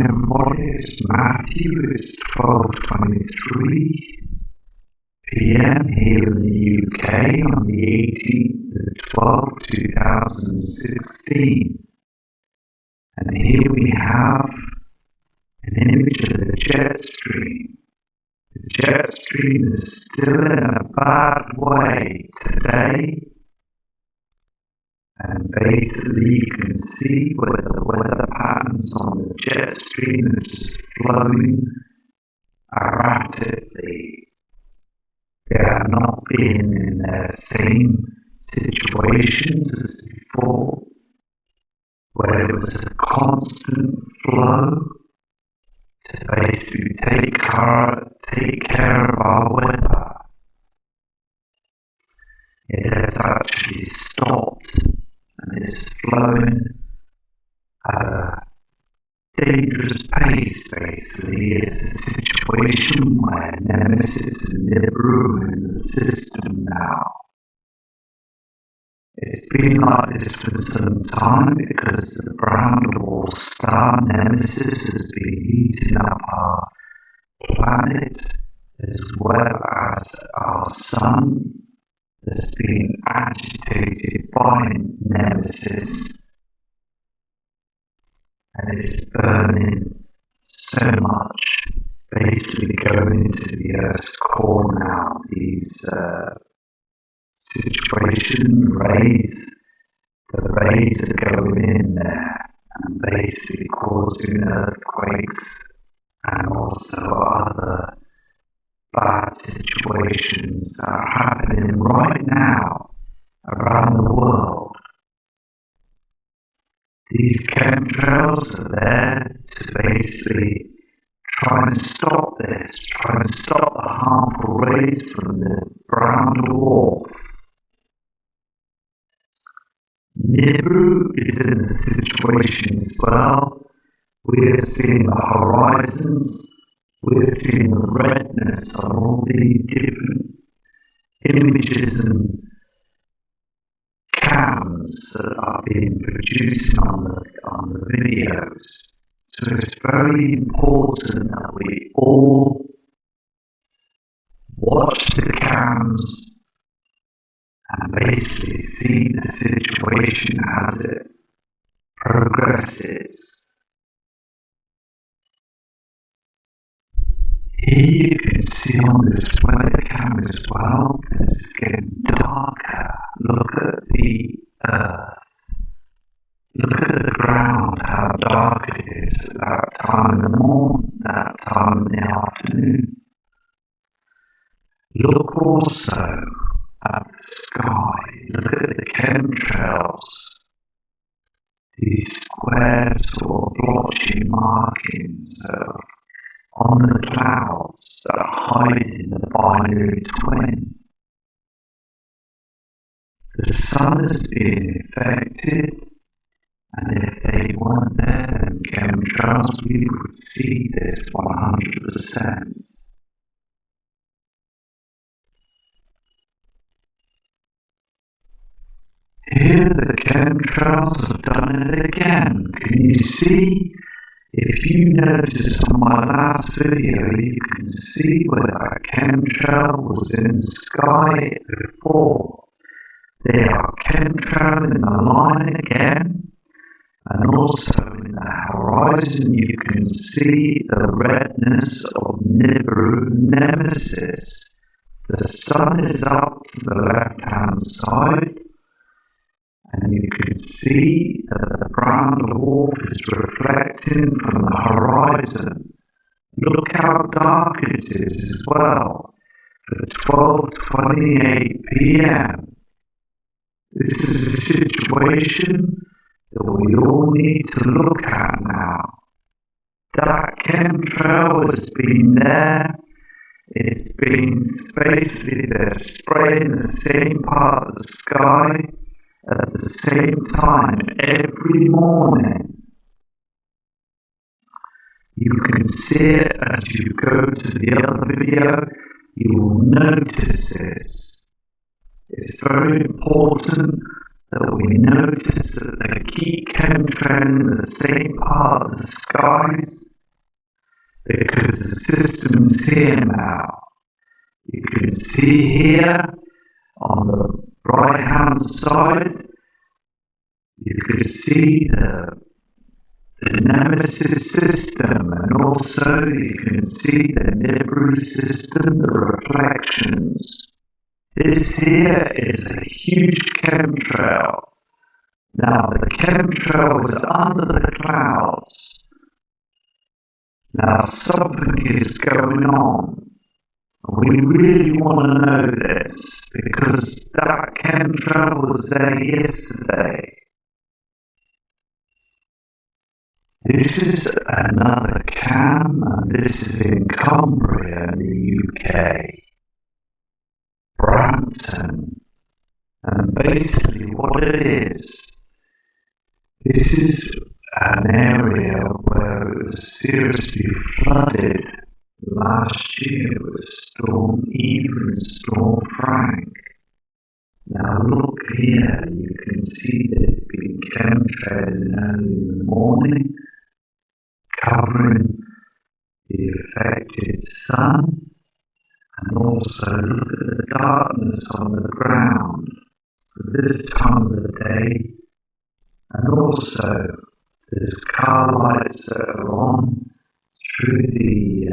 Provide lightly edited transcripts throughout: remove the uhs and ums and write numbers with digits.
everybody. It's Matthew. It's 12:23 p.m. here in the UK on the 18th of 12th, 2016. And here we have an image of the jet stream. The jet stream is still in a bad way today. And basically you can see where the weather patterns on the jet stream are just flowing erratically. They are not being in their same situations as before, where it was a constant flow to basically take care of our weather. It has actually stopped and is flowing at a dangerous pace, basically. It's a situation where Nemesis and Nibiru are in the system now. It's been like this for some time because the brown dwarf star Nemesis has been heating up our planet as well as our sun. That's being agitated by Nemesis, and it is burning so much, basically going into the Earth's core now. These situation rays, the rays are going in there and basically causing earthquakes and also other bad situations that are happening right now around the world. These chemtrails are there to basically try and stop this, try and stop the harmful rays from the brown dwarf. Nibiru is in the situation as well. We are seeing the horizons. We're seeing the redness on all the different images and cams that are being produced on the videos. So it's very important that we all watch the cams and basically see the situation as it progresses. Here you can see on this weather cam as well, it's getting darker. Look at the earth. Look at the ground, how dark it is at that time in the morning, that time in the afternoon. Look also at the sky. Look at the chemtrails. These square sort of blotchy markings on the clouds that are hiding the binary twin. The sun is being affected, and if they weren't there, then chemtrails, we would see this 100%. Here the chemtrails have done it again. Can you see? If you notice on my last video, you can see where that chemtrail was in the sky before. They are chemtrail in the line again, and also in the horizon you can see the redness of Nibiru Nemesis. The sun is up to the left-hand side, and you can see that the brown dwarf is reflecting from the horizon. Look how dark it is as well for 12:28 p.m. This is a situation that we all need to look at now. That chemtrail has been there. It's been basically they're spraying the same part of the sky at the same time every morning. You can see it as you go to the other video. You will notice this. It's very important that we notice that they keep chemtrailing the same part of the skies because the system's here now. You can see here on the right hand side, you can see the Nemesis system, and also you can see the Nibiru system, the reflections. This here is a huge chemtrail. Now the chemtrail is under the clouds. Now something is going on. We really want to know this because that chemtrail was there yesterday. This is another cam, and this is in Cumbria in the UK, Brampton, and basically what it is, this is an area where it was seriously flooded last year with Storm Eva and Storm Frank. Now look here, you can see there's been chemtrailing early in the morning, covering the affected sun, and also look at the darkness on the ground for this time of the day, and also there's car lights that are on through the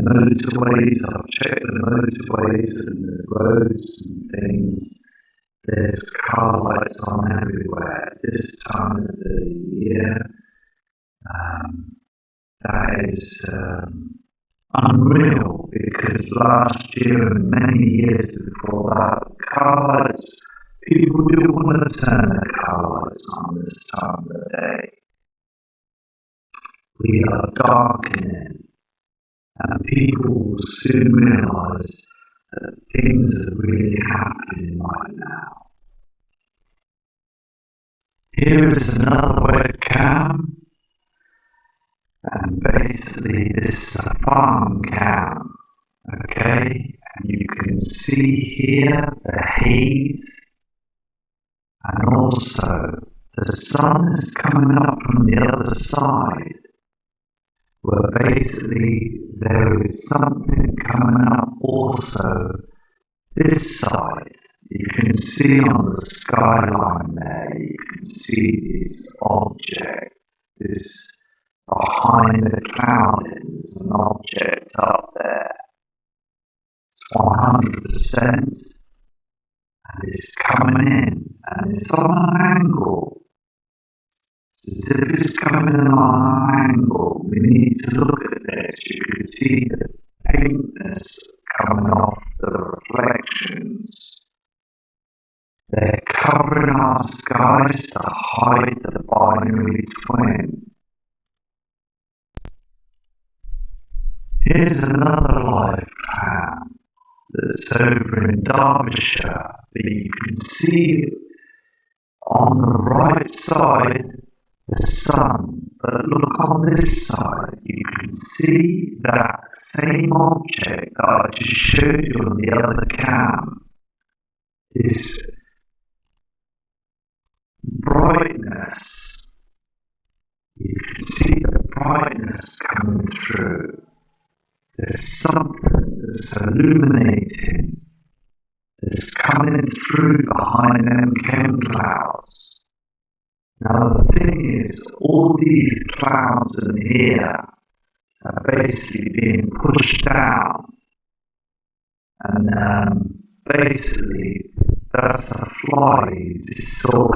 motorways. I've checked the motorways and the roads and things. There's car lights on everywhere this time of the year. That is unreal, because last year and many years before that, car lights, people do want to turn their car lights on this time of the day. We are darkening, and people will soon realise that things are really happening right now. Here is another webcam, and basically this is a farm cam, okay? And you can see here the haze, and also the sun is coming up from the other side, where basically there is something coming up also this side. You can see on the skyline there, you can see this object, this behind the cloud, there's an object up there. It's 100%, and it's coming in, and it's on an angle. It's as if it's coming in on an angle. We need to look at this. You can see the pinkness coming off the reflections. They're covering our skies to hide the binary twin. Here's another live tram that's over in Derbyshire, but you can see on the right side the sun, but look on this side, you can see that same object that I just showed you on the other cam. This brightness, you can see the brightness coming through. There's something that's illuminating, that's coming through behind them chem clouds. Now the thing is, all these clouds in here are basically being pushed down, and basically that's a fly you just saw.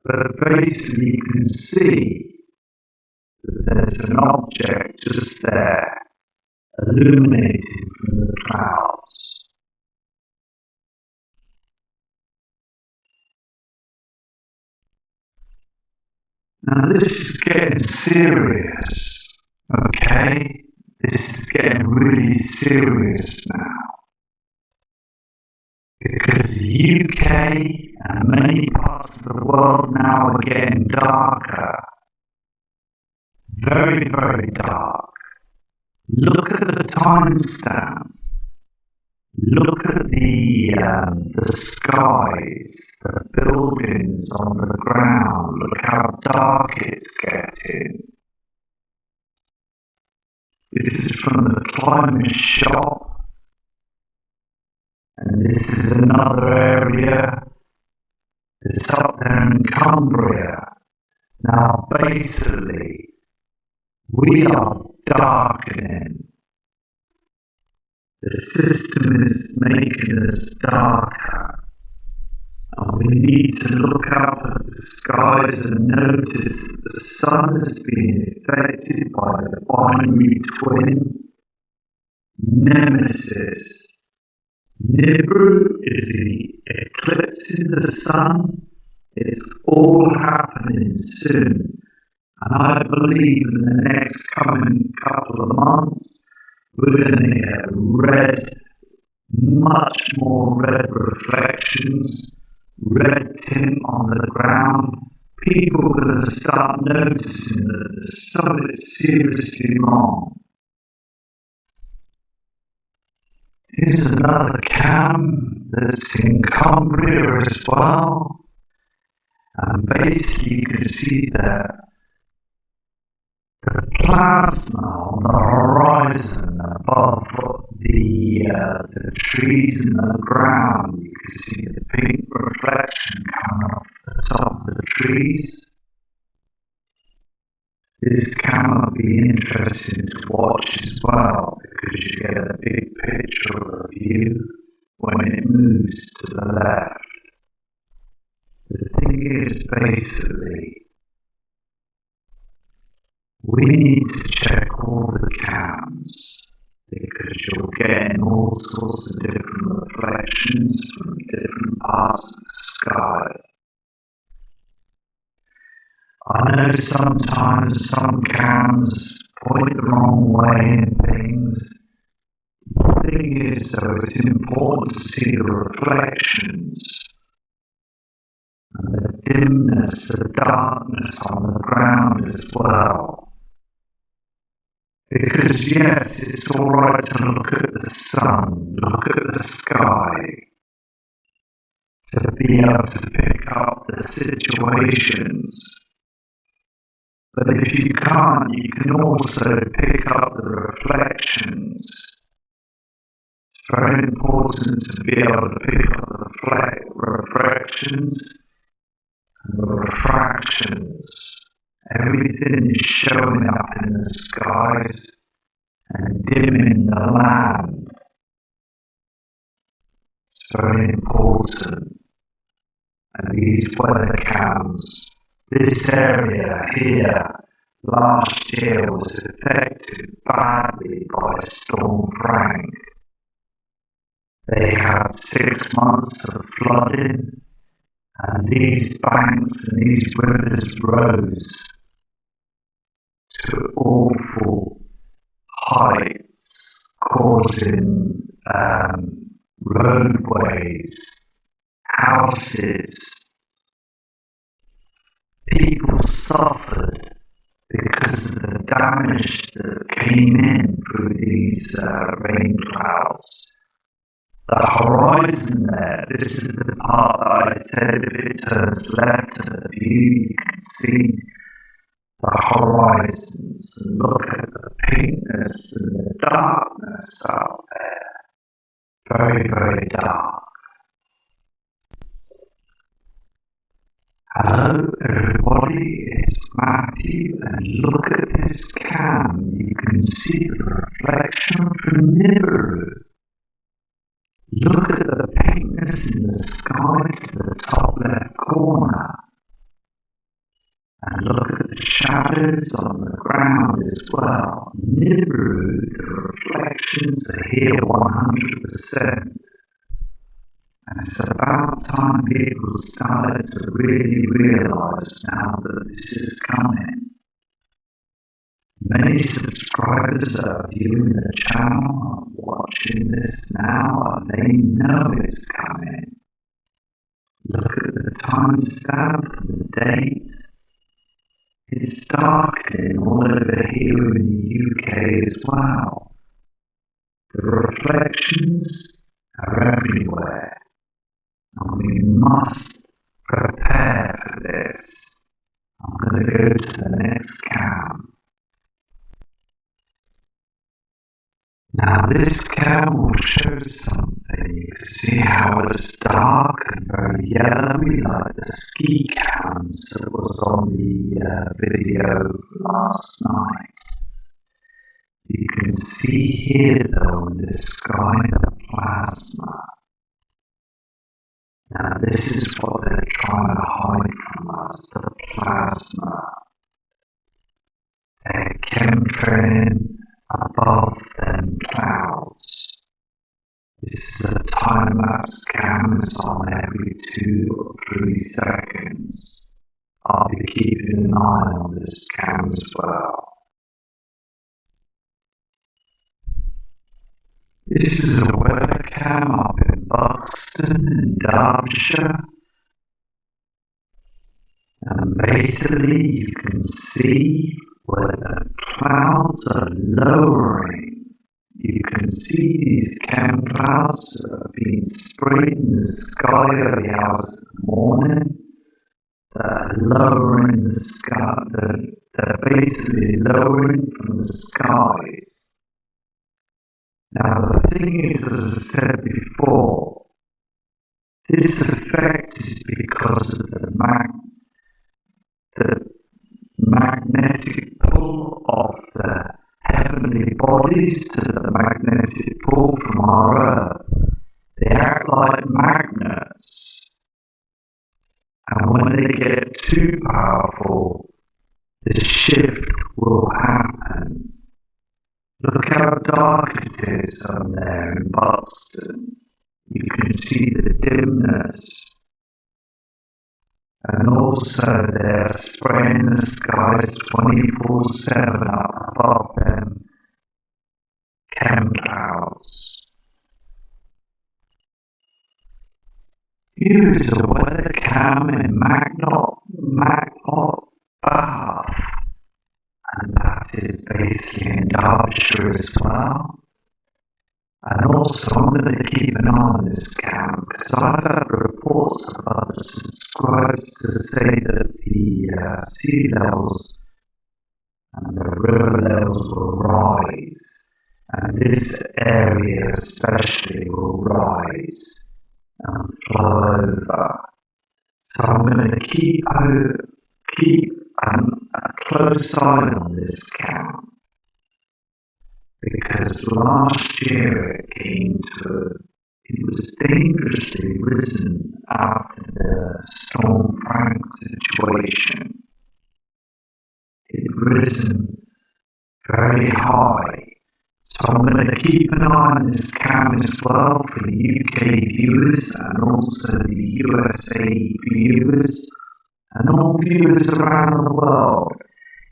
But basically you can see that there's an object just there, illuminating from the clouds. Now this is getting serious, okay? This is getting really serious now. Because the UK and many parts of the world now are getting darker. Very, very dark. Look at the timestamp. Look at the skies, the buildings on the ground. Look how dark it's getting. This is from the climate shop, and this is another area that's up there in Cumbria. Now basically, we are darkening. The system is making us darker, and we need to look up at the skies and notice that the sun has been affected by the binary twin Nemesis. Nibiru is the eclipse in the sun. It's all happening soon, and I believe in the next coming couple of months we're going to get red, much more red reflections, red tint on the ground. People are going to start noticing that there's something seriously wrong. Here's another cam that's in Cumbria as well. And basically you can see that the plasma on the horizon above the trees and the ground. You can see the pink reflection coming off the top of the trees. This can be interesting to watch as well because you get a big picture of you when it moves to the left. The thing is basically we need to check all the cams because you're getting all sorts of different reflections from different parts of the sky. I know sometimes some cams point the wrong way in things. The thing is though, it's important to see the reflections and the dimness, the darkness on the ground as well. Because yes, it's alright to look at the sun, look at the sky, to be able to pick up the situations. But if you can't, you can also pick up the reflections. It's very important to be able to pick up the reflections and the refractions. Everything is showing up in the skies and dimming the land. It's very important. And these weather cams, this area here last year was affected badly by Storm Frank. They had 6 months of flooding, and these banks and these rivers rose to awful heights, causing roadways, houses. People suffered because of the damage that came in through these rain clouds. The horizon there, this is the part that I said if it turns left of the view, you can see the horizons and look at the pinkness and the darkness out there. Very, very dark. Hello everybody, it's Matthew, and look at this cam. You can see the reflection from Nibiru. Look at the pinkness in the sky to the top left corner. And look at the shadows on the ground as well. Nibiru, the reflections are here 100%. And it's about time people started to really realise now that this is coming. Many subscribers are viewing the channel, watching this now, and they know it's coming. Look at the timestamp and the date. It's darkening all over here in the UK as well. The reflections are everywhere, and we must prepare for this. I'm going to go to the next cam. Now this cam will show something. You can see how it's dark and very yellowy like the ski cams that was on the video last night. You can see here though in the sky the plasma. Now this is what they're trying to hide from us, the plasma. They're chemtrailing above them clouds. This is a time-lapse cam that's on every 2 or 3 seconds. I'll be keeping an eye on this cam as well. This is a weather cam up in Buxton in Derbyshire. And basically you can see where the clouds are lowering. You can see these cam clouds that have been sprayed in the sky early hours of the morning. They're lowering the sky. They're basically lowering from the skies. Now the thing is, as I said before, this effect is because of the magnetic pull of the heavenly bodies to the magnetic pull from our Earth. They act like magnets, and when they get too powerful, the shift will happen. Look how dark it is on there in Buxton. You can see the dimness. And also they're spraying the skies 24/7 up above them chem clouds. Here is a weather cam in Magnot, Bath. And that is basically in Derbyshire as well. And also I'm going to keep an eye on this cam because I've had reports of other subscribers to say that the sea levels and the river levels will rise, and this area especially will rise and flow over. So I'm going to keep a close eye on this cam, because last year it was dangerously risen after the Storm Frank situation. It risen very high. So I'm going to keep an eye on this cam as well for the UK viewers and also the USA viewers and all viewers around the world.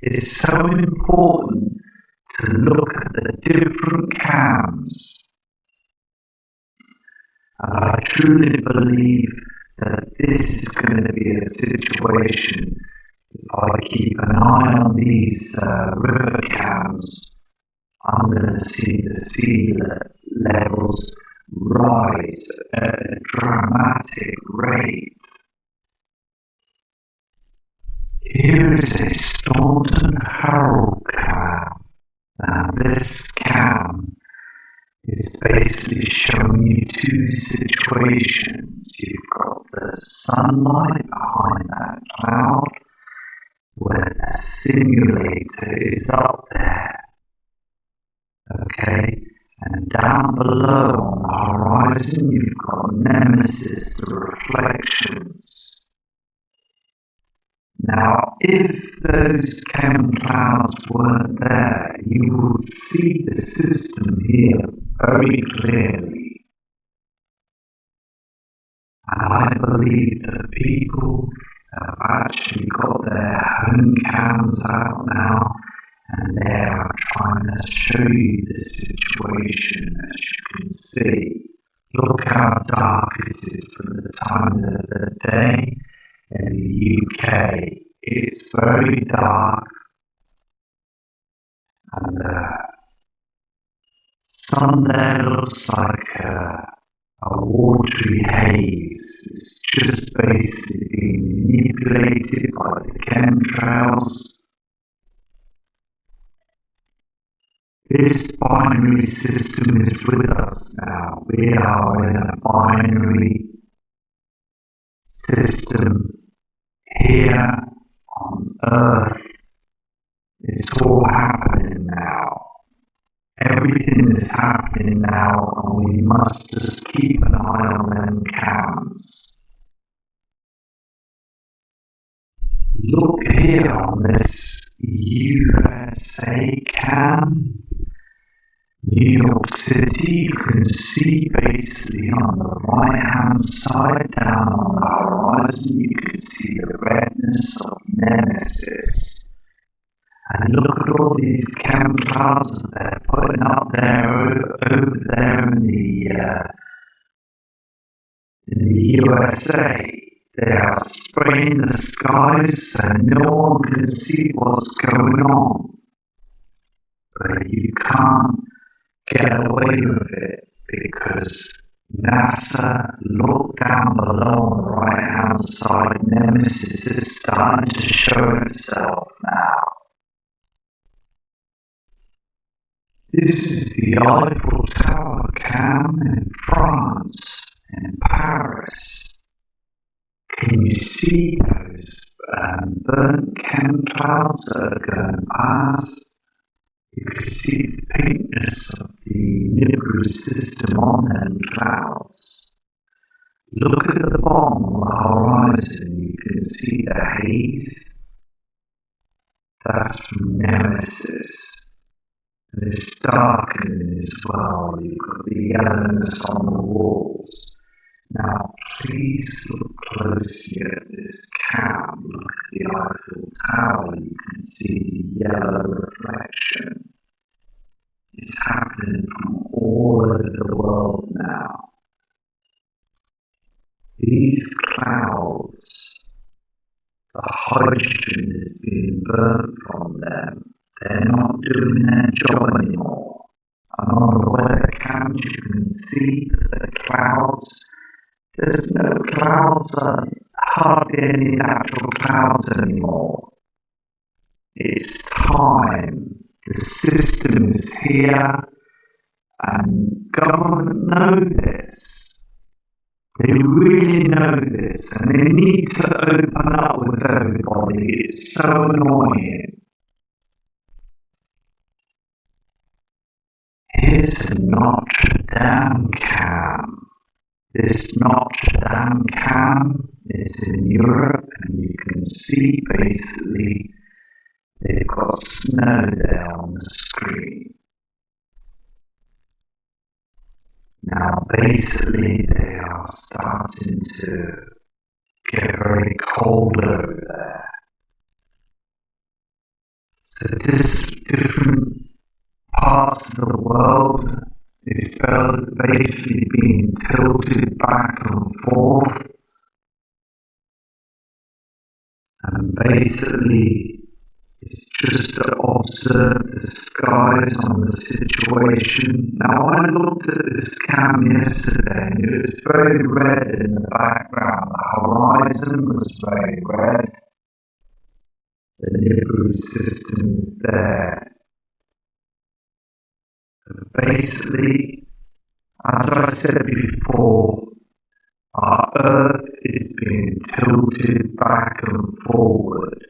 It's so important to look at the different cams. And I truly believe that this is going to be a situation, if I keep an eye on these river cams, I'm going to see the sea levels rise at a dramatic rate. Here is a Staunton Harold cam. Now this cam is basically showing you 2 situations. You've got the sunlight behind that cloud, where the simulator is up there. Okay, and down below on the horizon you've got Nemesis, the reflections. Now, if those chem clouds weren't there, you would see the system here very clearly. And I believe that people have actually got their home cams out now, and they are trying to show you the situation, as you can see. Look how dark it is for the time of the day. In the UK, it's very dark, and the sun there looks like a watery haze. It's just basically being manipulated by the chemtrails. This binary system is with us now. We are in a binary system here on Earth. It's all happening now. Everything is happening now, and we must just keep an eye on them cams. Look here on this USA cam. New York City, you can see basically on the right hand side down on the horizon, you can see the redness of Nemesis. And look at all these chemtrails that they're putting up there over there in the USA. They are spraying the skies so no one can see what's going on. But you can't get away with it because NASA, look down below on the right hand side, Nemesis is starting to show itself now. This is the Eiffel Tower cam in France, in Paris. Can you see those burnt chemtrails that are going past? You can see the pinkness of the Nibiru system on them clouds. Look at the bottom of the horizon, you can see the haze. That's from Nemesis. And it's darkening as well, you've got the yellowness on the walls. Now please look closely at this cam, look at the Eiffel Tower, you can see the yellow reflection. It's happening from all over the world now. These clouds, the hydrogen is being burnt from them. They're not doing their job anymore. And on the weather cams you can see the clouds. There's no clouds, hardly any natural clouds anymore. It's time. The system is here, and government know this. They really know this, and they need to open up with everybody. It's so annoying. Here's a Notre Dame cam. This Notre Dame cam is in Europe, and you can see basically they've got snow there on the screen. Now basically they are starting to get very cold over there. So different parts of the world is basically being tilted back and forth, and basically it's just to observe the skies on the situation. Now I looked at this cam yesterday and it was very red in the background. The horizon was very red. The Nibiru system is there. Basically, as I said before, our Earth is being tilted back and forward.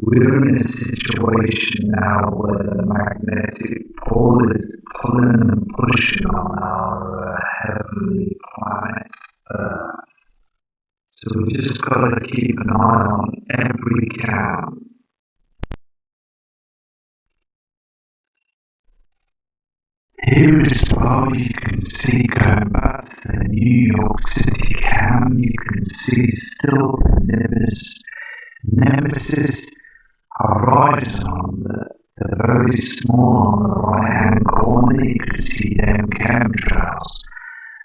We're in a situation now where the magnetic pull is pulling and pushing on our heavenly planet Earth. So we just got to keep an eye on every cam. Here as well you can see, going back to the New York City cam, you can see still the Nemesis horizon on the very small on the right hand corner. You can see them chemtrails.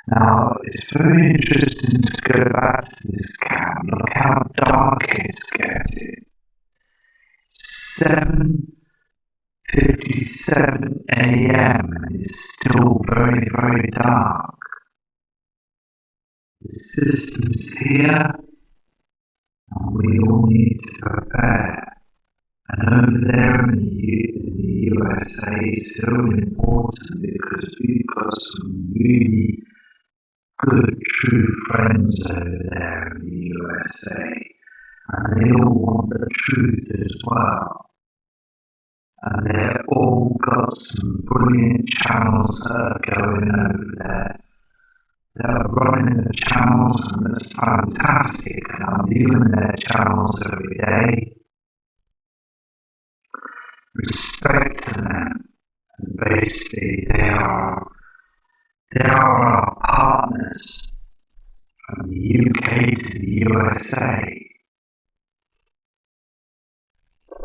Now it's very interesting to go back to this cam. Look how dark it's getting. 7:57 a.m. and it's still very, very dark. The system's here and we all need to prepare. And over there in the USA, it's so important because we've got some really good, true friends over there in the USA. And they all want the truth as well. And they've all got some brilliant channels that are going over there. They're running the channels and it's fantastic. And I'm viewing their channels every day. Respect to them. And basically they are our partners from the UK to the USA.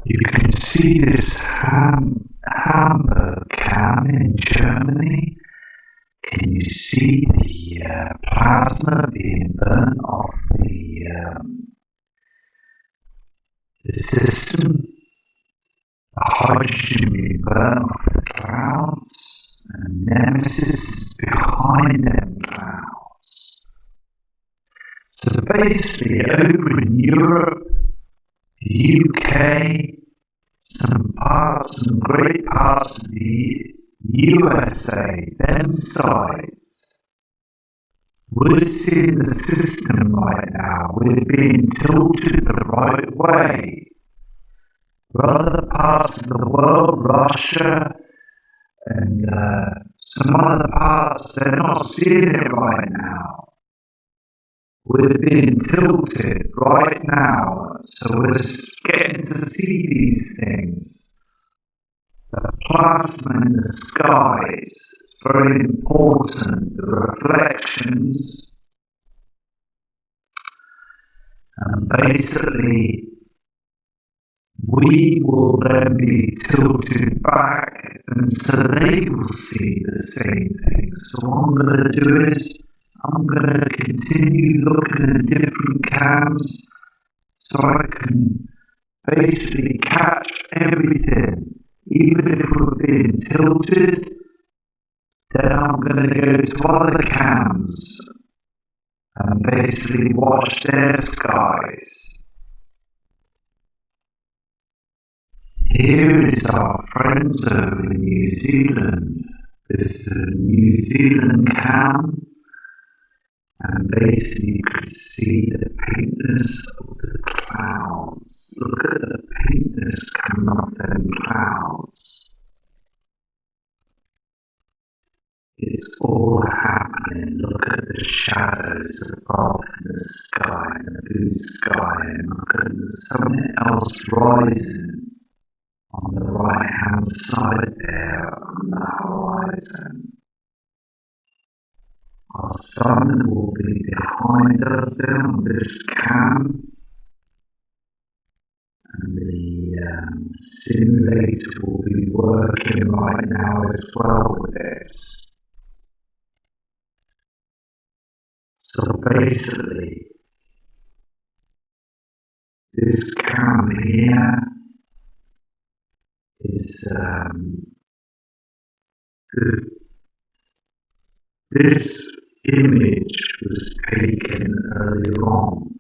You can see this Hamburg cam in Germany. Can you see the plasma being burnt off the system? The hydrogen being burnt off the clouds, and Nemesis is behind them clouds. So basically, over in Europe, the UK, some great parts of the USA, them sides, we're seeing the system right now. We're being tilted the right way. Other parts of the world, Russia, and some other parts, they're not seeing it right now. We're being tilted right now, so we're getting to see these things. The plasma in the skies is very important, the reflections, and basically we will then be tilted back, and so they will see the same thing. So what I'm going to do is, I'm going to continue looking at different cams, so I can basically catch everything. Even if we're being tilted, then I'm going to go to other cams, and basically watch their skies. Here is our friends over in New Zealand. This is a New Zealand cam, and basically you can see the pinkness of the clouds. Look at the pinkness coming off them clouds. It's all happening. Look at the shadows above the sky, the blue sky, and look at something else rising on the right hand side there on the horizon. Our sun will be behind us there on this cam, and the simulator will be working right now as well with this. So basically, this cam here is this image was taken earlier on.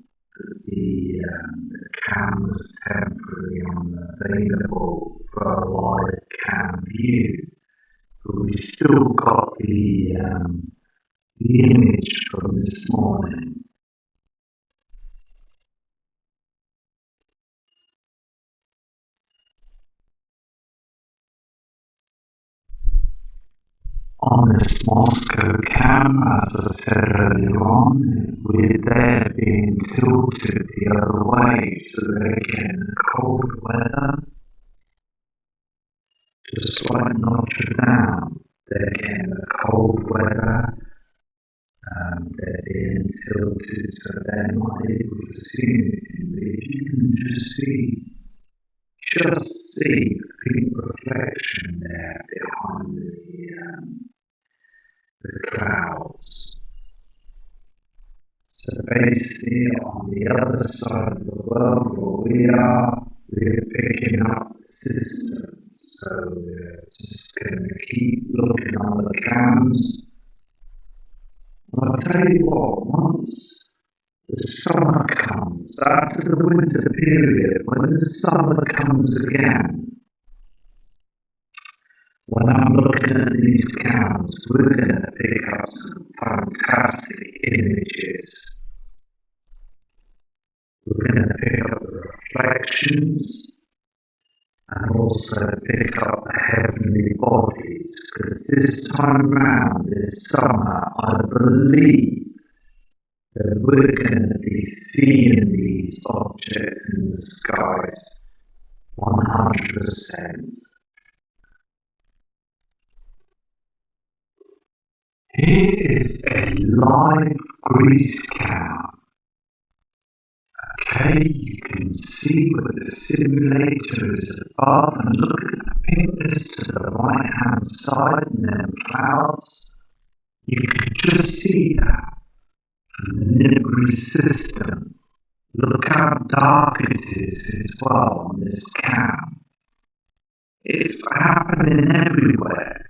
The cam was temporarily unavailable for a live cam view, but we still got the image from this morning. On this Moscow cam, as I said earlier on, we're there being tilted the other way, so they're getting the cold weather, just like Notre Dame. They're getting the cold weather, they're being tilted, so they're not able to see anything, but if you can just see the pink reflection there behind the clouds. So basically on the other side of the world where we are, we're picking up the system. So we're just going to keep looking on the cams. And I'll tell you what, once The summer comes after the winter period, when the summer comes again. When I'm looking at these cams, we're going to pick up some fantastic images. We're going to pick up the reflections and also pick up the heavenly bodies, because this time round, this summer, I believe that we're going to be seeing these objects in the skies 100%. Here is a live grease cam. Okay, you can see where the simulator is above, and look at the pinkness to the right hand side and then clouds. You can just see that from the Nibiru system. Look how dark it is as well on this cam. It's happening everywhere.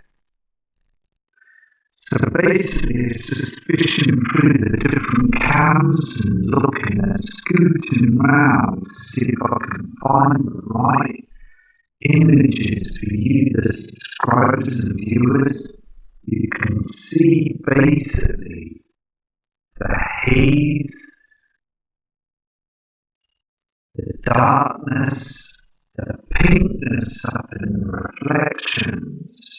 So basically it's just fishing through the different cams and looking and scooting around to see if I can find the right images for you, the subscribers and viewers. You can see basically the haze, the darkness, the pinkness up in the reflections.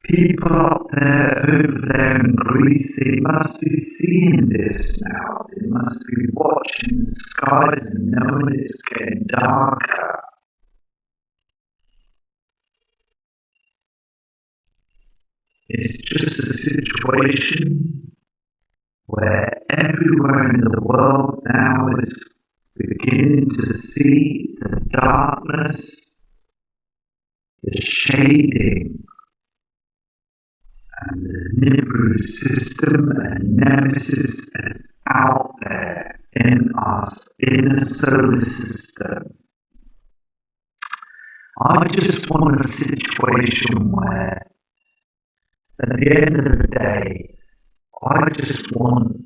People up there, over there in Greece, they must be seeing this now. They must be watching the skies and knowing it's getting darker. It's just a situation where everywhere in the world now is beginning to see the darkness, the shading, and the Nibiru system and Nemesis is out there in us, in the solar system. I just want a situation where, at the end of the day, I just want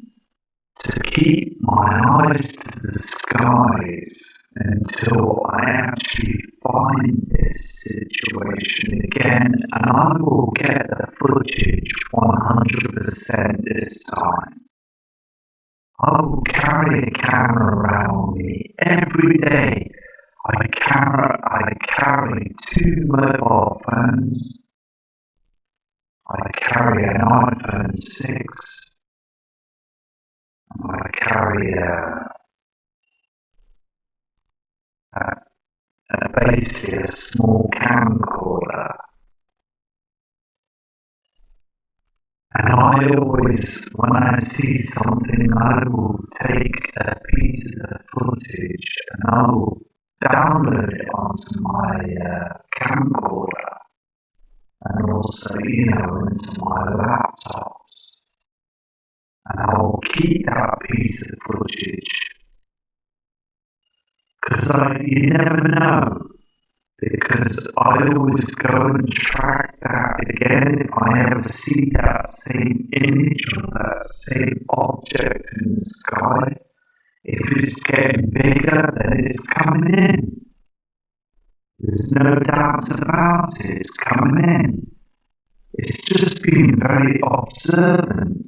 to keep my eyes to the skies until I actually find this situation again, and I will get the footage 100% this time. I will carry a camera around me every day. I carry 2 mobile phones. I carry an iPhone 6. I carry basically a small camcorder. And I always, when I see something, I will take a piece of the footage and I will download it onto my camcorder and also, into my laptops. And I will keep that piece of footage. Because you never know. Because I always go and track that again if I ever see that same image or that same object in the sky. If it's getting bigger, then it's coming in. There's no doubt about it, it's coming in. It's just being very observant.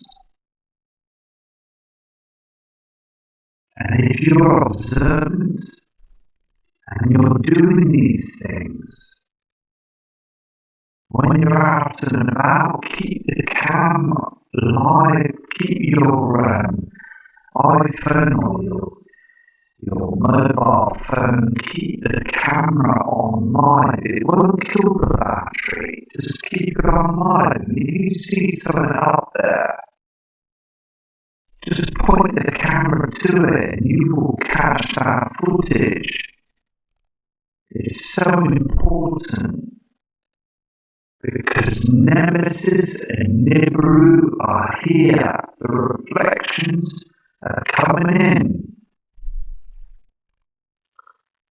And if you're observant, and you're doing these things, when you're out and about, keep the camera live, keep your iPhone or your mobile phone, keep the camera on live. It won't kill the battery, just keep it on live. And if you see something up there, just point the camera to it and you will catch that footage. It's so important because Nemesis and Nibiru are here. The reflections are coming in.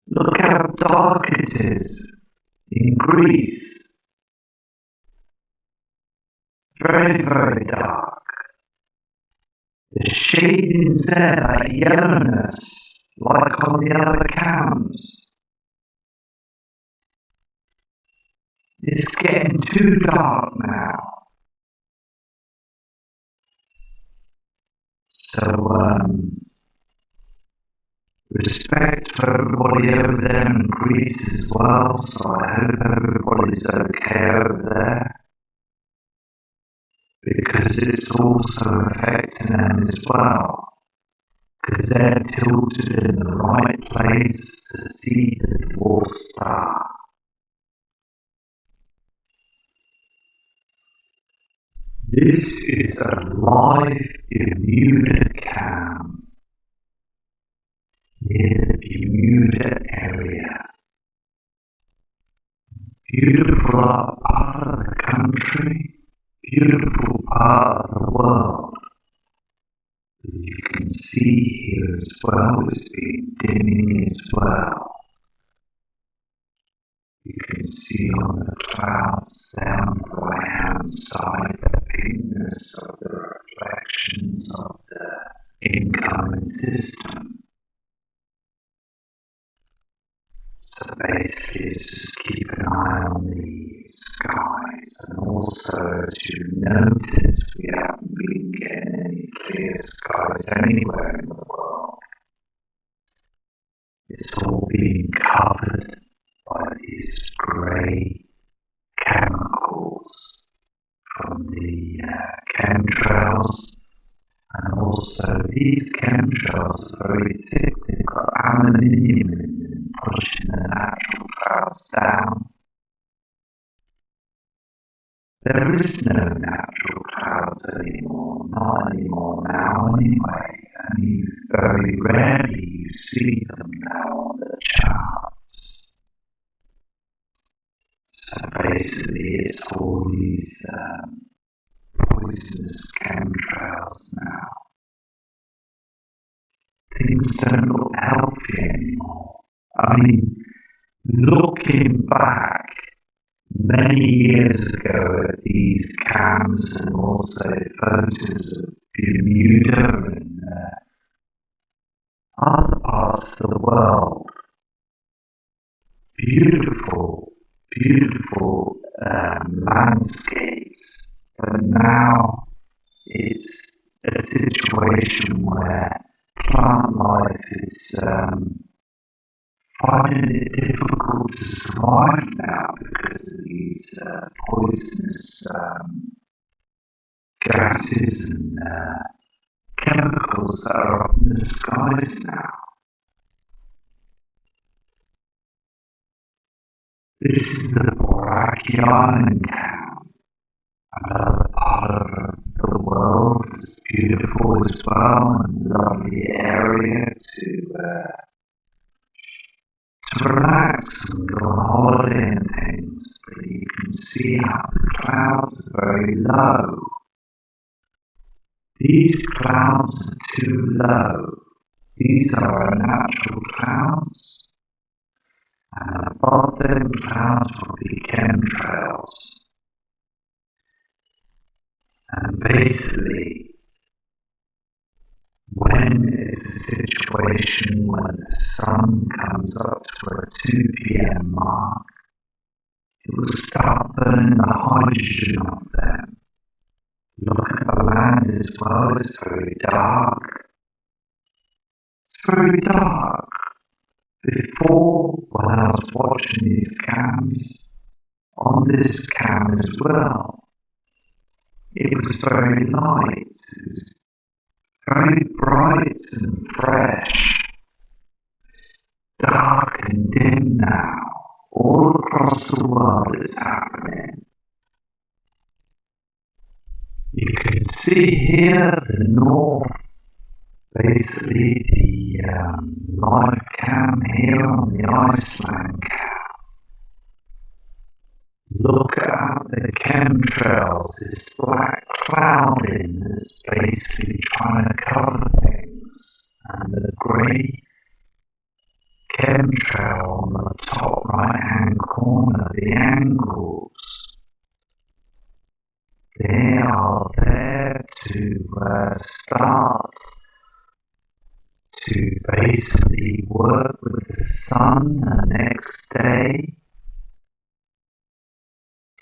Look how dark it is in Greece. Very, very dark. The shadings there, that yellowness, like on the other cams. It's getting too dark now. So, respect for everybody over there in Greece as well, so I hope everybody's okay over there. Because it's also affecting them as well. Because they're tilted in the right place to see the dwarf star. This is a live Bermuda cam near the Bermuda area. Beautiful part of the country, beautiful part of the world. You can see here as well, it's been dimming as well. You can see on the clouds down the right hand side the pinkness of the reflections of the incoming system. So basically it's just keep an eye on the skies, and also as you notice we haven't been getting any clear skies anywhere in the world. It's all being covered by these grey chemicals from the chemtrails, and also these chemtrails are very thick. They've got aluminium in them, pushing the natural clouds down. There is no natural clouds anymore, not anymore now anyway, and very rarely you see them now on the charts. So basically it's all these poisonous chemtrails now. Things don't look healthy anymore. I mean, looking back many years ago at these cams and also photos of Bermuda and other parts of the world, beautiful, beautiful landscapes, but now it's a situation where plant life is finding it difficult to survive now because of these poisonous gases and chemicals that are up in the skies now. This is the Boraki Island town, another part of the world. It's beautiful as well and lovely area to relax and go on holiday and things, but you can see how the clouds are very low. These clouds are too low. These are our natural clouds, and above them clouds will be chemtrails. And basically, when it's a situation when the sun comes up to a 2 p.m. mark, it will start burning the hydrogen off them. Look at the land as well, it's very dark. It's very dark. Before, when I was watching these cams, on this cam as well, it was very light. It was very bright and fresh. It's dark and dim now. All across the world it's happening. You can see here the north, basically the live cam here on the Iceland cam. Look at the chemtrails, this black clouding that's basically trying to cover things, and the grey chemtrail on the top right hand corner, the angles, they start to basically work with the sun the next day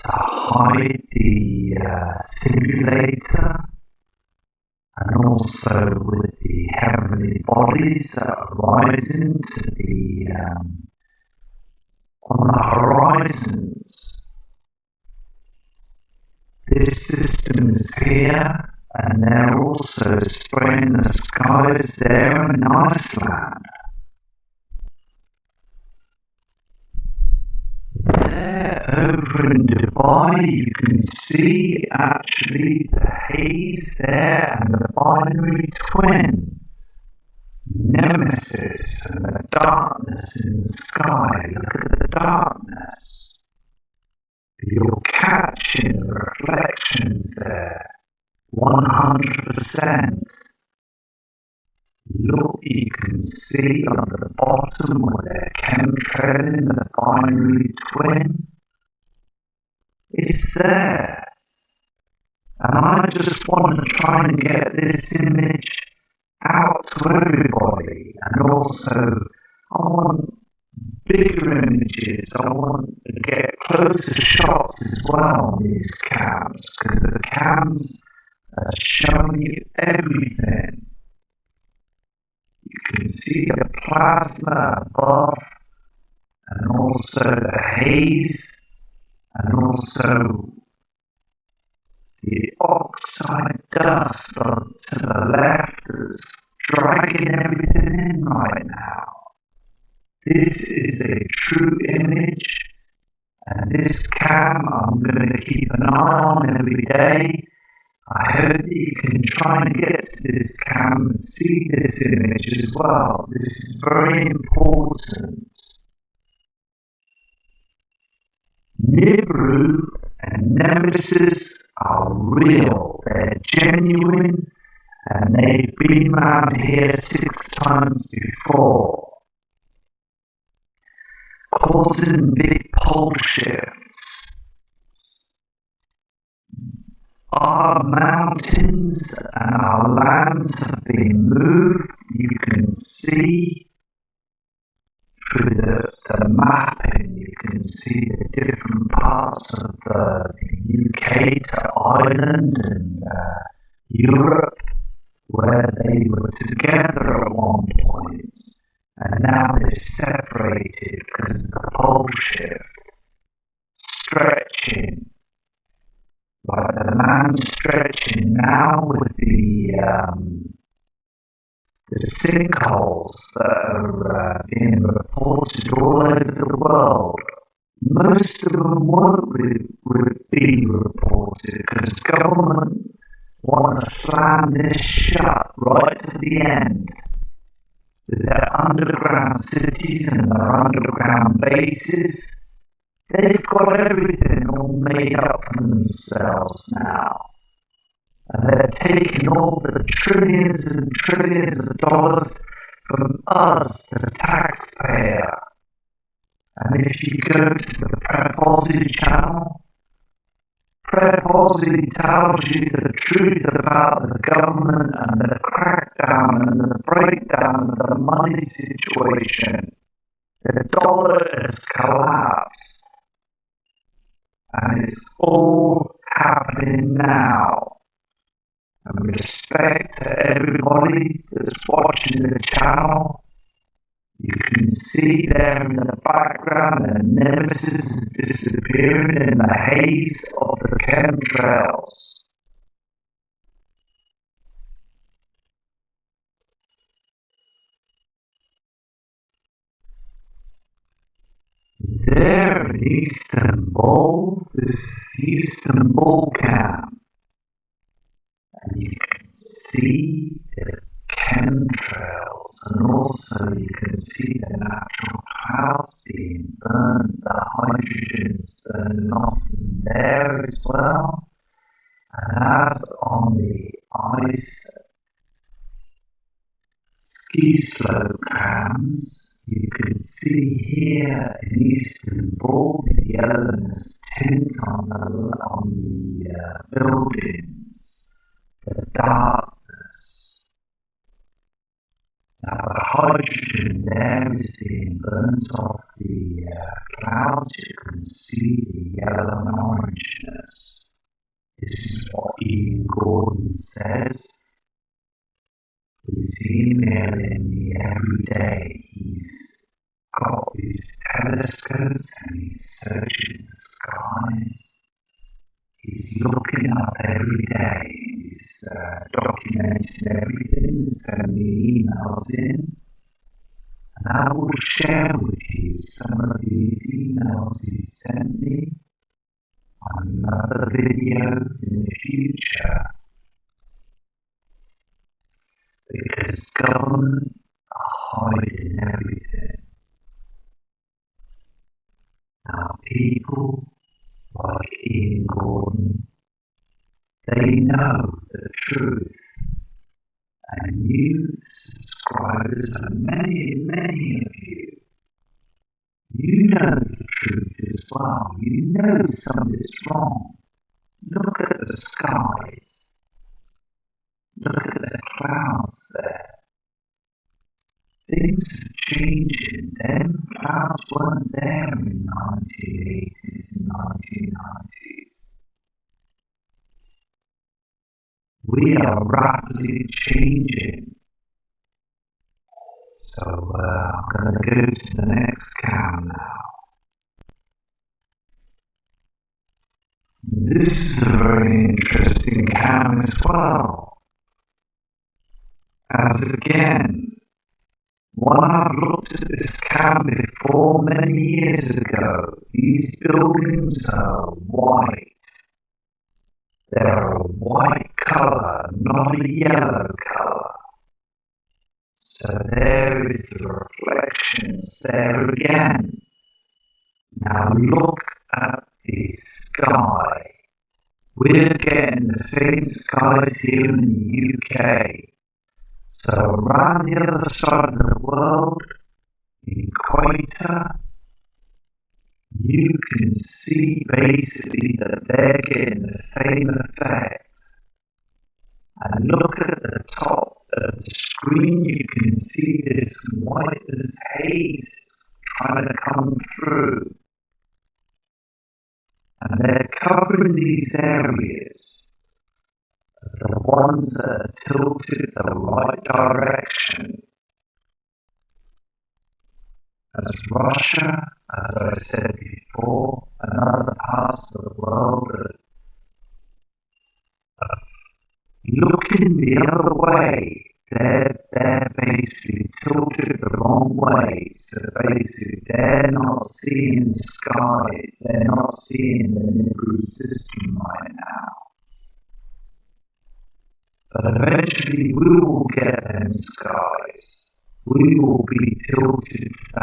to hide the simulator, and also with the heavenly bodies that are rising to the on the horizons. This system is here, and they're also spraying the skies there in Iceland. There over in Dubai, you can see actually the haze there and the binary twin, Nemesis, and the darkness in the sky. Look at the darkness. You're catching the reflections there, 100%. Look, you can see on the bottom where they're chemtrailing the binary twin. It's there. And I just want to try and get this image out to everybody. And also, I want bigger images. I want to get closer shots as well on these cams, because the cams are showing you everything. You can see the plasma above, and also the haze, and also the oxide dust to the left that's dragging everything in right now. This is a true image, and this cam I'm going to keep an eye on every day. I hope that you can try and get to this cam and see this image as well. This is very important. Nibiru and Nemesis are real. They're genuine, and they've been around here 6 times before, causing big pole shifts. Our mountains and our lands have been moved. You can see through the mapping, you can see the different parts of the UK to Ireland and Europe, where they were together at one point, and now they're separated because of the pole shift, stretching. Like the land stretching now with the sinkholes that are being reported all over the world. Most of them won't be reported because government want to slam this shut right to the end. With their underground cities and their underground bases, they've got everything all made up for themselves now. And they're taking all the trillions and trillions of dollars from us, the taxpayer. And if you go to the Prep Aussie channel, Prep Aussie tells you the truth about the government and the crackdown and the breakdown of the money situation. The dollar has collapsed. And it's all happening now. And respect to everybody that's watching the channel. You can see there in the background that Nemesis is disappearing in the haze of the chemtrails. There in Istanbul, this is Istanbul cam. And you can see the chemtrails, and also you can see the natural clouds being burned, the hydrogen is burning off in there as well. And as on the ice ski slope cams, you can see here in Istanbul the yellowness tint on the buildings, the darkness. Now the hydrogen there is being burnt off the clouds. You can see the yellow and orangeness. This is what Ian Gordon says. He's emailing me every day. He's got his telescopes and he's searching the skies. He's looking up every day. He's documenting everything, sending me emails in. And I will share with you some of these emails he sent me on another video in the future. Because government are hiding everything. Now people like Ian Gordon, they know the truth. And you subscribers, and many of you, you know the truth as well. You know something's wrong. Look at the skies. Look at the clouds there. Things are changing. Them clouds weren't there in the 1980s and 1990s. We are rapidly changing. So I'm going to go to the next cam now. This is a very interesting cam as well. As again, when I've looked at this cam before many years ago, these buildings are white. They're a white colour, not a yellow colour. So there is the reflections there again. Now look at the sky. We're getting the same skies here in the UK. So around the other side of the world, the equator, you can see basically that they're getting the same effect. And look at the top of the screen, you can see this white as haze trying to come through. And they're covering these areas, the ones that are tilted the right direction. As Russia, as I said before, and other parts of the world are looking the other way. They're basically tilted the wrong way. So basically they're not seeing the skies. They're not seeing the Nibiru system right now. But eventually we will get them skies. We will be tilted to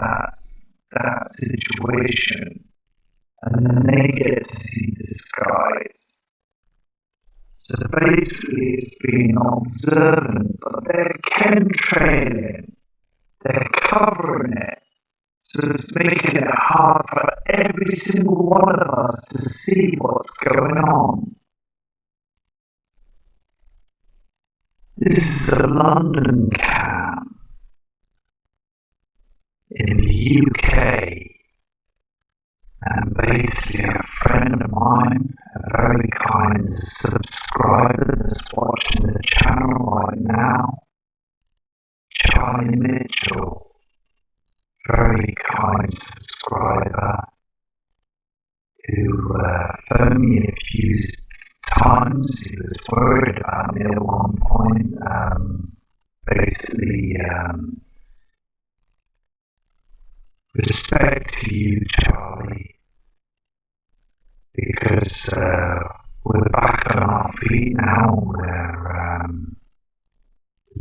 that situation. And then they get to see the skies. So basically it's being observant, but they're chemtrailing. They're covering it. So it's making it hard for every single one of us to see what's going on. This is a London cam in the UK. And basically a friend of mine, a very kind subscriber that's watching the channel right now, Charlie Mitchell, very kind subscriber, who phoned me a few times. He was worried about me at one point, basically respect to you, Charlie, because we're back on our feet now. We're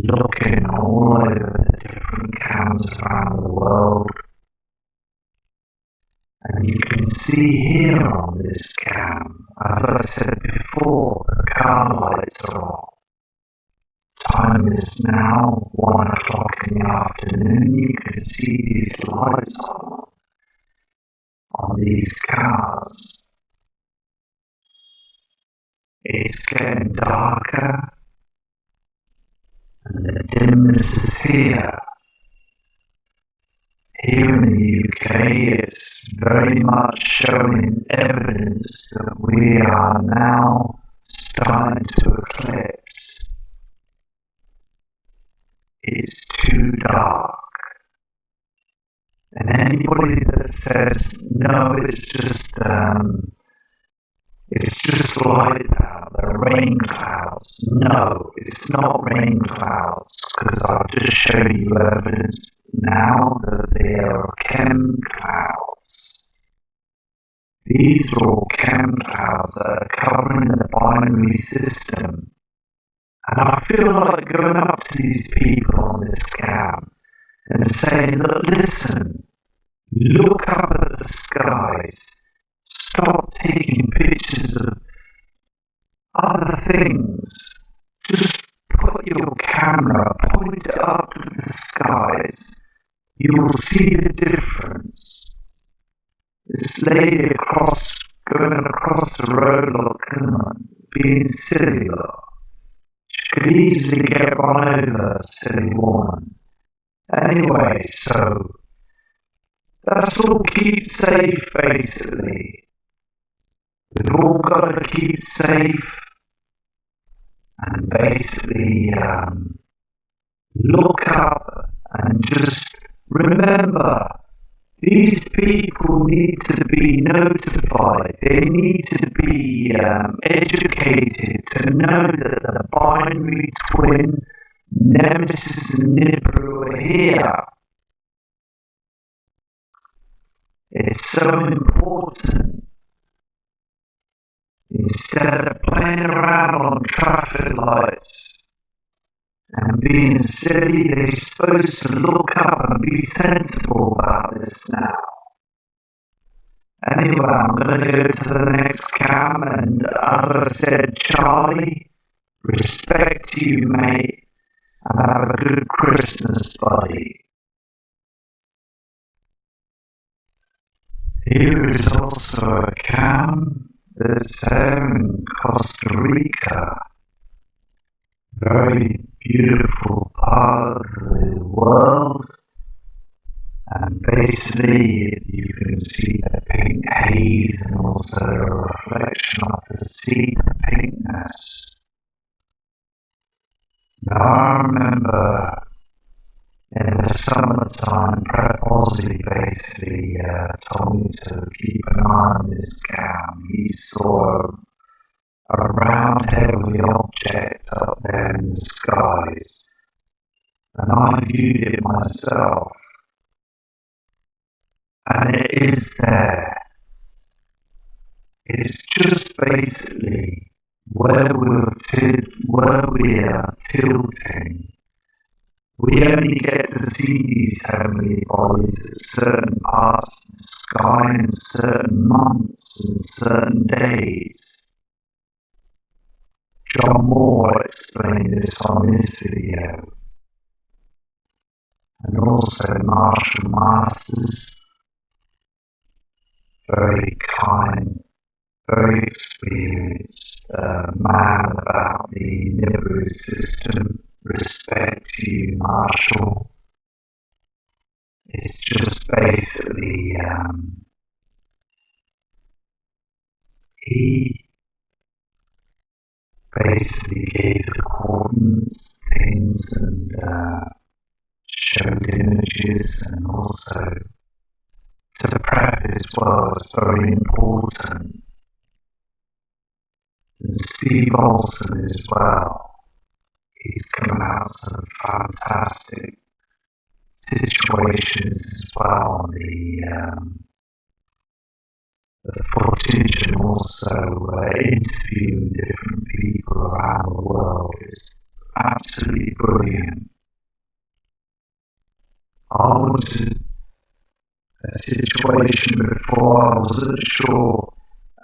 looking all over the different cams around the world, and you can see here on this cam, as I said before, the car lights are on. Time is now 1 o'clock in the afternoon. You can see these lights on these cars. It's getting darker, And the dimness is here. Here in the UK, it's very much showing evidence that we are now starting to eclipse. It's too dark. And anybody that says, no, it's just light out, they're rain clouds. No, it's not rain clouds, because I'll just show you evidence now that they are chem clouds. These are all chem clouds that are covering the binary system. And I feel like going up to these people on this cam and saying, look, listen, look up at the skies, stop taking pictures of other things, just put your camera, point it up to the skies, you will see the difference. This lady going across the road looking, being silly, look. She could easily get run over, silly woman. Anyway, so that's all. Keep safe, basically. We've all got to keep safe and basically look up and just remember, these people need to be notified. They need to be educated to know that the binary twin Nemesis and Nibiru are here. It's so important. Instead of playing around on traffic lights and being silly, they're supposed to look up and be sensible about this now. Anyway, I'm going to go to the next cam, and as I said, Charlie, respect to you, mate, and have a good Christmas, buddy. Here is also a cam that's there in Costa Rica. Very beautiful part of the world. And basically you can see the pink haze and also a reflection of the sea, the pinkness. Now I remember in the summertime, Prep Aussie basically told me to keep an eye on this cam. He saw a round heavy object up there in the skies, and I viewed it myself, and it is there. It's just basically where we are tilting. We only get to see these heavenly bodies at certain parts of the sky in certain months and certain days. John Moore explained this on his video. And also Marshall Masters, very kind, very experienced man about the Nibiru system. Respect to you, Marshall. It's just basically he basically gave the coordinates, things, and showed images, and also to prep as well is very important. And Steve Olsen as well. He's come out some fantastic situations as well on the footage, and also interviewing different people around the world is absolutely brilliant. I was in a situation before, I wasn't sure,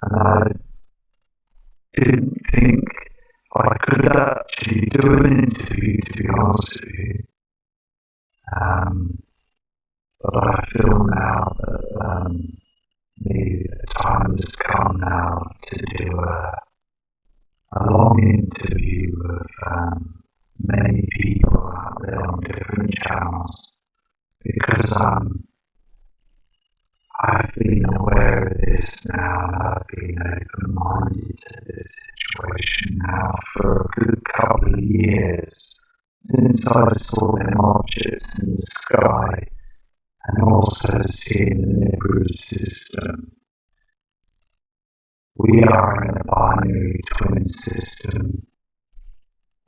and I didn't think I could actually do an interview, to be honest with you. But I feel now that maybe the time has come now to do a long interview of many people out there on different channels because I've been aware of this now and I've been open-minded to this situation now for a good couple of years since I saw them objects in the sky and also seeing the Nibiru system. We are in a binary twin system,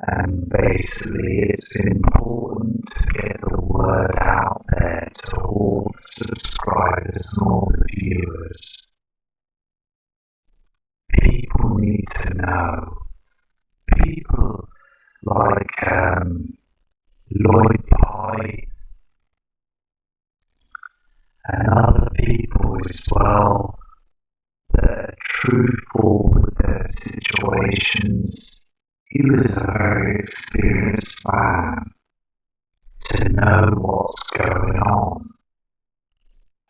and basically it's important to get the word out there to all the subscribers and all the viewers. People need to know. People like Lloyd Pye and other people as well that are truthful with their situations. He was a very experienced man to know what's going on,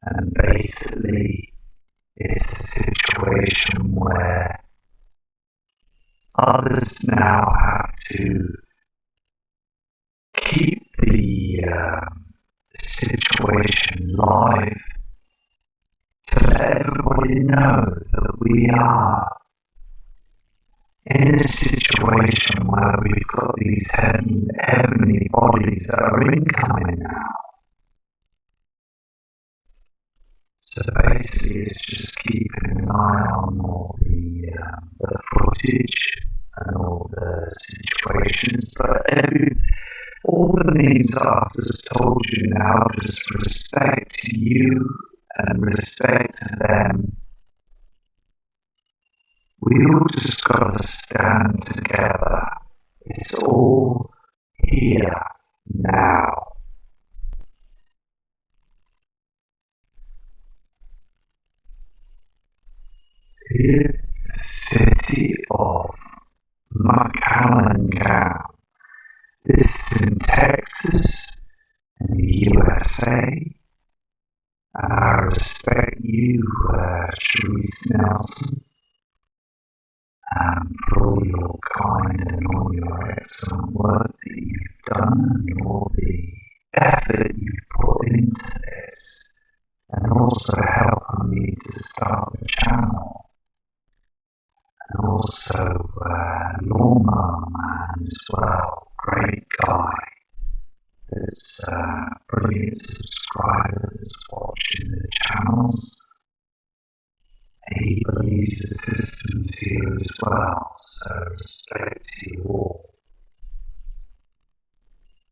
and basically it's a situation where others now have to keep the situation live to let everybody know that we are in a situation where we've got these heavenly bodies that are incoming now. So basically it's just keeping an eye on all the footage and all the situations, but all the names I've just told you now, just respect to you and respect to them. We all just got to stand together. It's all here now. Here's the city of McAllen. This is in Texas, in the USA, and I respect you, Sharice Nelson, for all your kind and all your excellent work that you've done and all the effort you've put into this, and also helping me to start the channel. And also Lawnmower Man as well, great guy. There's brilliant subscribers watching the channels. He believes the system's here as well, so respect to you all.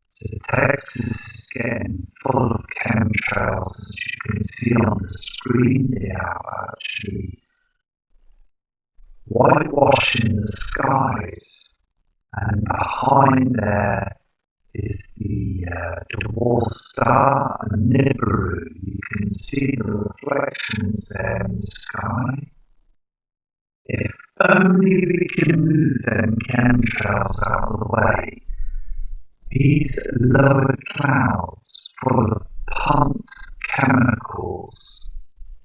So Texas is getting full of chemtrails, as you can see on the screen. They are actually whitewashing the skies, and behind there is the dwarf star and Nibiru. You can see the reflections there in the sky. If only we can move them chemtrails out of the way, these lower clouds full of pumped chemicals,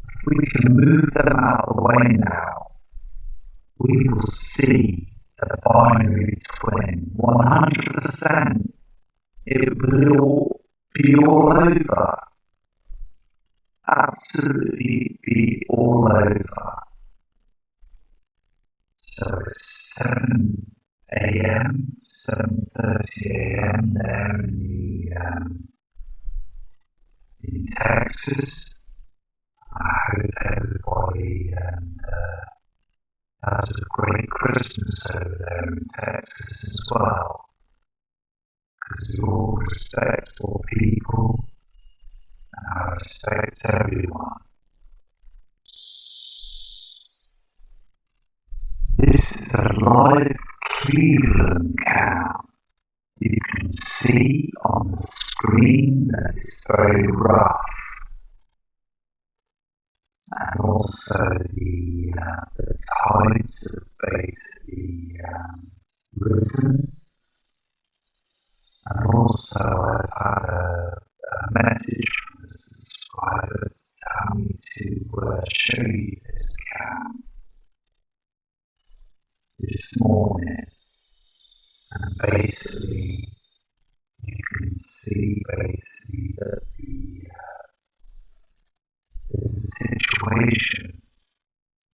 if we can move them out of the way now, we will see the binary twin 100%. It will be all over. Absolutely be all over. So it's 7 a.m., 7:30 a.m. there in Texas. I hope everybody has a great Christmas over there in Texas as well, because you're all respectful people, and I respect everyone. This is a live Cleveland cam. You can see on the screen that it's very rough, and also the tides have basically risen. And also I've had a message from a subscriber to tell me to show you this cam this morning. And basically, you can see that there's a situation.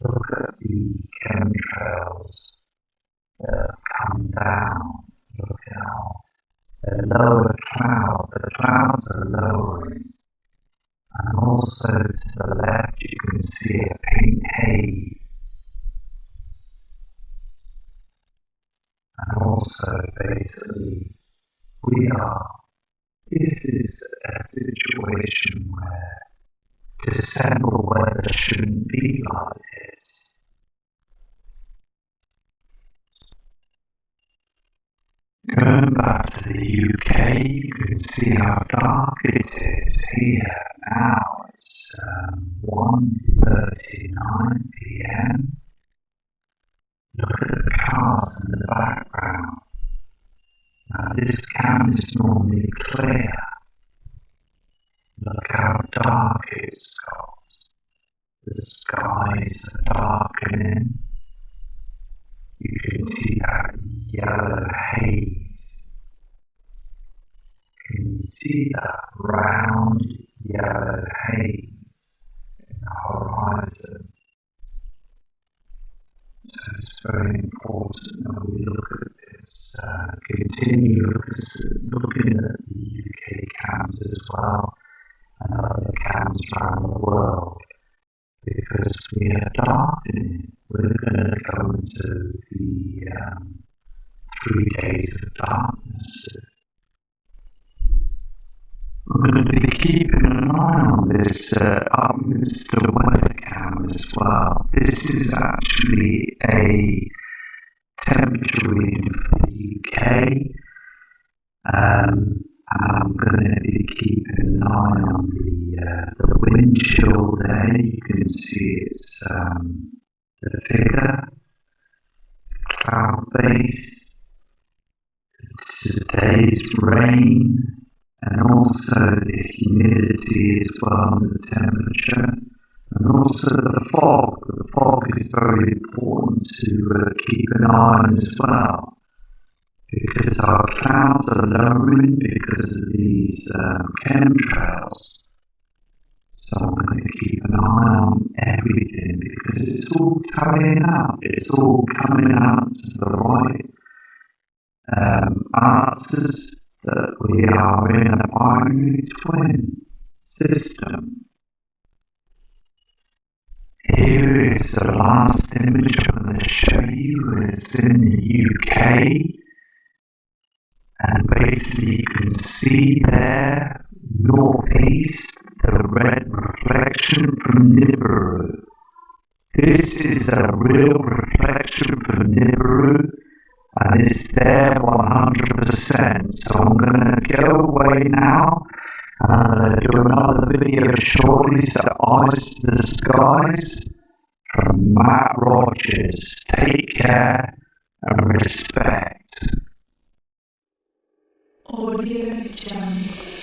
Look at the chemtrails that have come down. Look at how the lower the clouds are lowering. And also to the left you can see a pink haze. And also basically this is a situation where December weather shouldn't be like this. Going back to the UK, you can see how dark it is here now. It's 1:39 PM. Look at the cars in the background. Now this cam is normally clear. Look how dark it's got. The skies are darkening. You can see that yellow haze. Can you see that round yellow haze in the horizon? So it's very important that we look at this, continue looking at the UK cams as well and other cams around the world, because we are darkening. We're going to go into the 3 days of darkness. I'm going to be keeping an eye on this Mr. Weather Cam as well. This is actually a temperature reading for the UK, and I'm going to be keeping an eye on the wind chill there. You can see it's the figure, cloud base, today's rain, and also the humidity as well, and the temperature, and also the fog. The fog is very important to keep an eye on as well, because our clouds are lowering because of these chemtrails. So I'm going to keep an eye on everything, because it's all tallying out. It's all coming out to the right answers, that we are in a binary twin system. Here is the last image I'm going to show you. It's in the UK, and basically you can see there, northeast, the red reflection from Nibiru. This is a real reflection from Nibiru, and it's there 100%. So I'm going to go away now, and I'm going to do another video shortly. So Eyes to the Skies from Matt Rogers. Take care and respect. Audio Jungle.